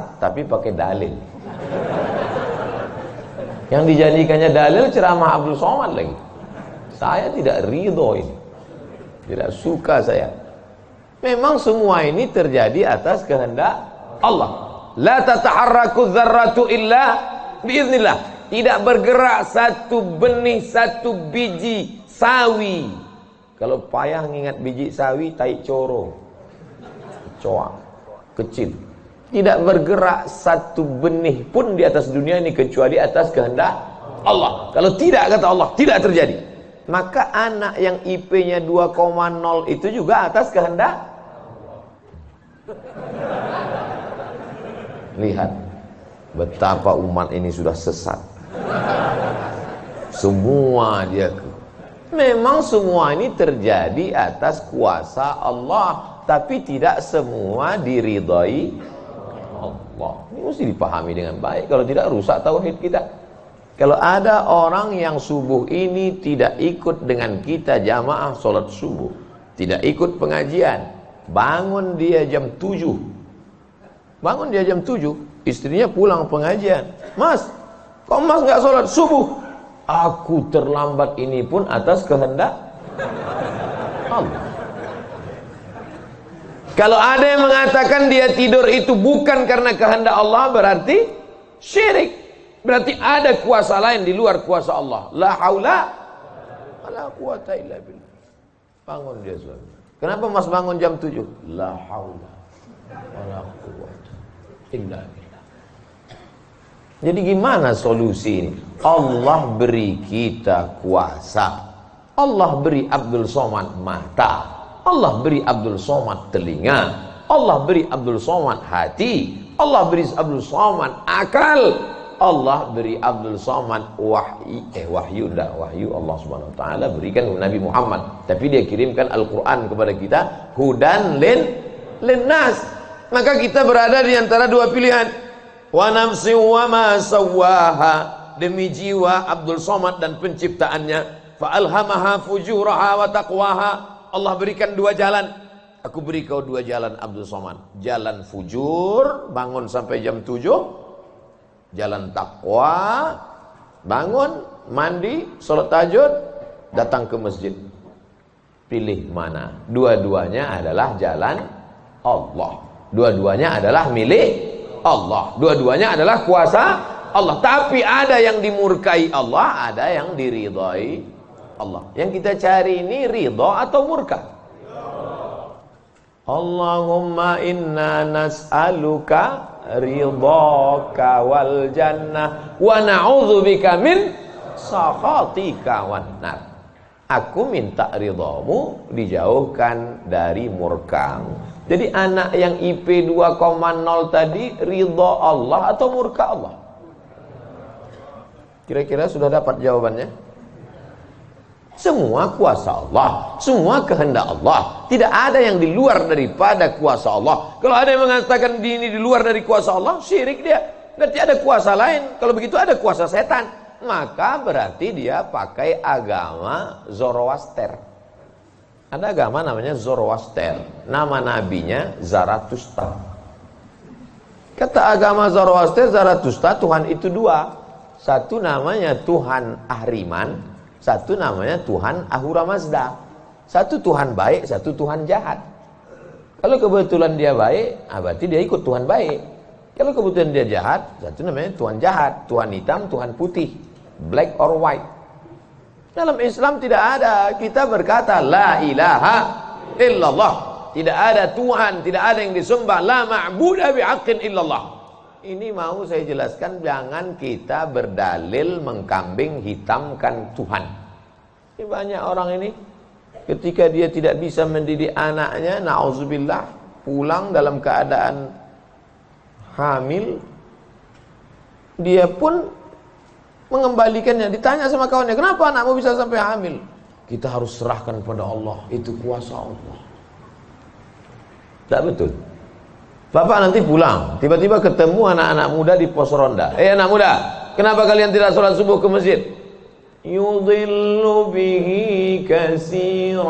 sesat tapi pakai dalil. Yang dijadikannya dalil ceramah Abdul Somad lagi. Saya tidak ridho ini. Tidak suka saya. Memang semua ini terjadi atas kehendak Allah. La tataharraku dzarratu illa biiznillah. Tidak bergerak satu benih, satu biji sawi. Kalau payah ngingat biji sawi, tai coro. Coak, kecil. Tidak bergerak satu benih pun di atas dunia ini kecuali atas kehendak Allah. Kalau tidak, kata Allah, tidak terjadi. Maka anak yang IP-nya 2,0 itu juga atas kehendak. Lihat betapa umat ini sudah sesat. Semua dia. Memang semua ini terjadi atas kuasa Allah, tapi tidak semua diridhai Allah. Ini mesti dipahami dengan baik. Kalau tidak, rusak tauhid kita. Kalau ada orang yang subuh ini tidak ikut dengan kita jamaah sholat subuh, tidak ikut pengajian, bangun dia jam 7, bangun dia jam 7, istrinya pulang pengajian, Mas, kok Mas nggak sholat subuh? Aku terlambat, ini pun atas kehendak Allah. Kalau ada yang mengatakan dia tidur itu bukan karena kehendak Allah, berarti syirik. Berarti ada kuasa lain di luar kuasa Allah. La haula wala quwata illa billah. Bangun dia suami. Kenapa Mas bangun jam 7? La haula wala quwata illa billah. Jadi gimana solusi ini? Allah beri kita kuasa. Allah beri Abdul Somad mata. Allah beri Abdul Somad telinga. Allah beri Abdul Somad hati. Allah beri Abdul Somad akal. Allah beri Abdul Somad wahyu Allah Subhanahu wa taala berikan Nabi Muhammad, tapi dia kirimkan Al-Qur'an kepada kita hudan linnas. Maka kita berada di antara dua pilihan. Wa nafsi wa ma sawwaha, demi jiwa Abdul Somad dan penciptaannya, fa alhamaha fujuraha wa taqwaha. Allah berikan dua jalan. Aku beri kau dua jalan Abdul Somad. Jalan fujur, bangun sampai jam 7. Jalan takwa, bangun, mandi, sholat tahajud, datang ke masjid. Pilih mana? Dua-duanya adalah jalan Allah. Dua-duanya adalah milik Allah. Dua-duanya adalah kuasa Allah. Tapi ada yang dimurkai Allah, ada yang diridhai Allah. Yang kita cari ini ridha atau murka? Allahumma inna nas'aluka ridhaka wal jannah wa na'udzubika min sakhatika wan nar. Aku minta ridhamu, dijauhkan dari murkamu. Jadi anak yang IP 2,0 tadi ridha Allah atau murka Allah? Kira-kira sudah dapat jawabannya? Semua kuasa Allah, semua kehendak Allah. Tidak ada yang di luar daripada kuasa Allah. Kalau ada yang mengatakan ini di luar dari kuasa Allah, syirik dia. Berarti ada kuasa lain. Kalau begitu ada kuasa setan. Maka berarti dia pakai agama Zoroaster. Ada agama namanya Zoroaster. Nama nabinya Zarathustra. Kata agama Zoroaster, Zarathustra, Tuhan itu dua. Satu namanya Tuhan Ahriman, satu namanya Tuhan Ahura Mazda. Satu Tuhan baik, satu Tuhan jahat. Kalau kebetulan dia baik, berarti dia ikut Tuhan baik. Kalau kebetulan dia jahat, satu namanya Tuhan jahat. Tuhan hitam, Tuhan putih, black or white. Dalam Islam tidak ada. Kita berkata la ilaha illallah. Tidak ada Tuhan, tidak ada yang disembah. La ma'buda bihaqqin illallah. Ini mau saya jelaskan, jangan kita berdalil mengkambing hitamkan Tuhan. Ini banyak orang ini ketika dia tidak bisa mendidik anaknya, na'udzubillah, pulang dalam keadaan hamil, dia pun mengembalikannya. Ditanya sama kawannya, kenapa anakmu bisa sampai hamil? Kita harus serahkan pada Allah, itu kuasa Allah. Tak betul. Bapak nanti pulang, tiba-tiba ketemu anak-anak muda di pos ronda. Anak muda, kenapa kalian tidak sholat subuh ke masjid? Yudhillu bihi katsira.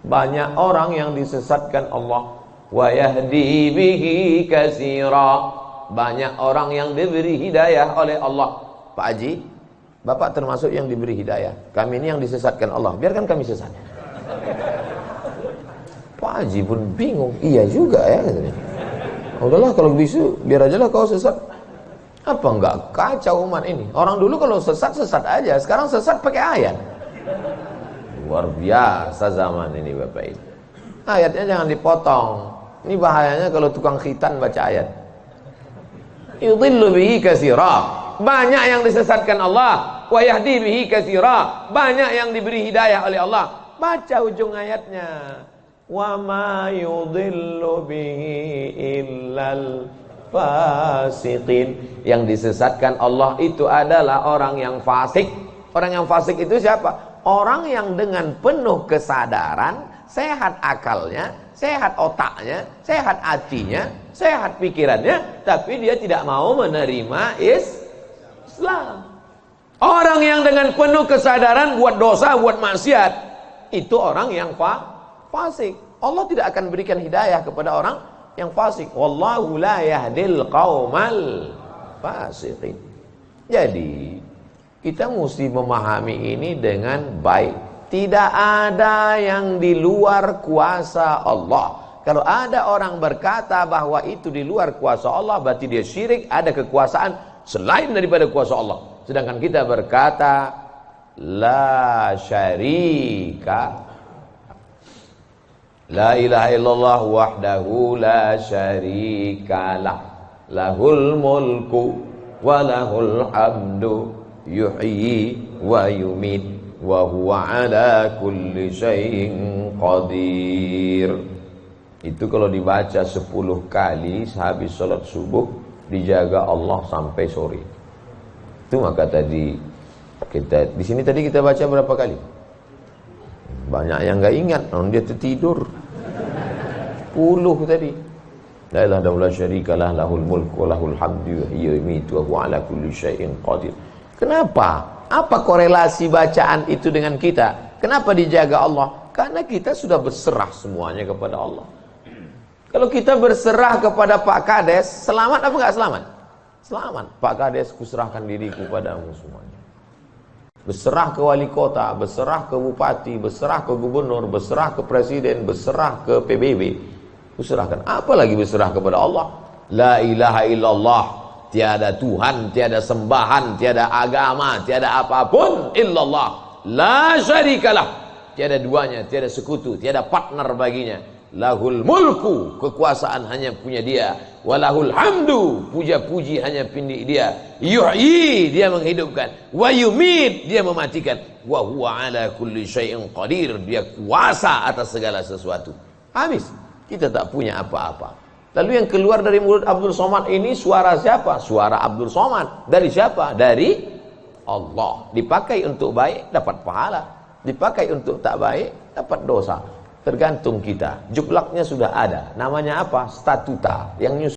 Banyak orang yang disesatkan Allah wa yahdi bihi katsira. Banyak orang yang diberi hidayah oleh Allah. Pak Haji, Bapak termasuk yang diberi hidayah. Kami ini yang disesatkan Allah. Biarkan kami sesat. Pak Haji pun bingung. Iya juga ya katanya. Udahlah kalau bisu, biar aja lah kau sesat. Apa enggak kacau umat ini? Orang dulu kalau sesat aja. Sekarang sesat pakai ayat. Luar biasa zaman ini Bapak Ibu. Ayatnya jangan dipotong. Ini bahayanya kalau tukang khitan baca ayat. Yudhillu bihi katsira. Banyak yang disesatkan Allah, wa yahdi bihi katsira. Banyak yang diberi hidayah oleh Allah. Baca ujung ayatnya. Wa ma yudhillu bihi illal fasiqin. Yang disesatkan Allah itu adalah orang yang fasik. Orang yang fasik itu siapa? Orang yang dengan penuh kesadaran, sehat akalnya, sehat otaknya, sehat hatinya, sehat pikirannya, tapi dia tidak mau menerima Islam. Orang yang dengan penuh kesadaran buat dosa, buat maksiat, itu orang yang fasik. Allah tidak akan berikan hidayah kepada orang yang fasik. Wallahu la yahdil qaumal fasiqin. Jadi kita mesti memahami ini dengan baik. Tidak ada yang di luar kuasa Allah. Kalau ada orang berkata bahwa itu di luar kuasa Allah, berarti dia syirik, ada kekuasaan selain daripada kuasa Allah. Sedangkan kita berkata la syarika, la ilaha illallah wahdahu la syarikalah, lahul mulku wa lahul hamdu yuhyi wa yumit wa huwa ala kulli syai'in qadir. Itu kalau dibaca 10 kali sehabis salat subuh, dijaga Allah sampai sore. Itu maka tadi kita di sini tadi kita baca berapa kali? Banyak yang enggak ingat, dia tertidur. 10 tadi. La ilaha illallah syarikalah, lahul mulku wa lahul hamdu yuhyi wa yumiitu wa huwa ala kulli syai'in qadir. Kenapa? Apa korelasi bacaan itu dengan kita? Kenapa dijaga Allah? Karena kita sudah berserah semuanya kepada Allah. Kalau kita berserah kepada Pak Kades, selamat apa enggak selamat? Selamat. Pak Kades, kuserahkan diriku padamu semuanya. Berserah ke wali kota, berserah ke bupati, berserah ke gubernur, berserah ke presiden, berserah ke PBB. Kuserahkan. Apalagi berserah kepada Allah. La ilaha illallah. Tiada Tuhan, tiada sembahan, tiada agama, tiada apapun illallah. La syarikalah. Tiada duanya, tiada sekutu, tiada partner baginya. Lahul mulku, kekuasaan hanya punya dia. Walahul hamdu, puja-puji hanya punya dia. Yuhyi, dia menghidupkan. Wa yumit, dia mematikan. Wa huwa ala kulli syai'in qadir, dia kuasa atas segala sesuatu. Habis, kita tak punya apa-apa. Lalu yang keluar dari mulut Abdul Somad ini suara siapa? Suara Abdul Somad. Dari siapa? Dari Allah. Dipakai untuk baik, dapat pahala. Dipakai untuk tak baik, dapat dosa. Tergantung kita. Juklaknya sudah ada. Namanya apa? Statuta. Yang